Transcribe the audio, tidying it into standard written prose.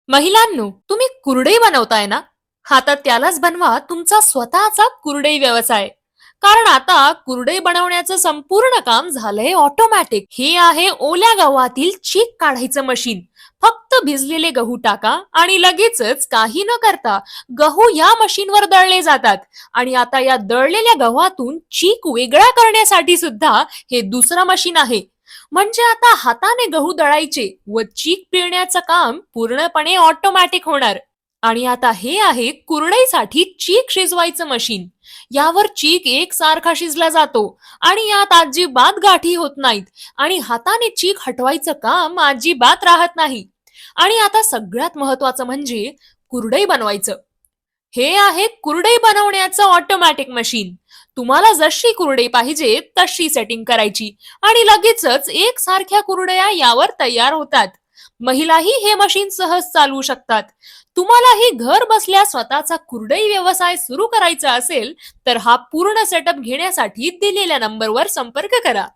महिलांनो, तुम्ही कुरडई बनवताय ना? आता त्यालाच बनवा तुमचा स्वतःचा कुरडई व्यवसाय. कारण आता कुरडई बनवण्याचं संपूर्ण काम झालंय ऑटोमॅटिक. हे आहे ओल्या गव्हातील चीक काढायचं मशीन. फक्त भिजलेले गहू टाका आणि लगेचच काही न करता गहू या मशीनवर दळले जातात. आणि आता या दळलेल्या गव्हातून चीक वेगळा करण्यासाठी सुद्धा हे दुसरं मशीन आहे. म्हणजे आता हाताने गहू दळायचे व चीक पिळण्याचं काम पूर्णपणे ऑटोमॅटिक होणार. आणि आता हे आहे कुरडईसाठी चीक शिजवायचं मशीन. यावर चीक एकसारखा शिजला जातो आणि यात अजिबात गाठी होत नाहीत आणि हाताने चीक हटवायचं काम अजिबात राहत नाही. आणि आता सगळ्यात महत्वाचं म्हणजे कुरडई बनवायचं. हे आहे कुरडई बनवण्याचं ऑटोमॅटिक मशीन. तुम्हाला जशी कुरडई पाहिजे तशी सेटिंग करायची आणि लगेचच एकसारख्या कुरडया यावर तयार होतात. महिलाही हे मशीन सहज चालवू शकतात. तुम्हालाही घर बसल्या स्वतःचा कुरडई व्यवसाय सुरू करायचा असेल तर हा पूर्ण सेटअप घेण्यासाठी दिलेल्या नंबरवर संपर्क करा.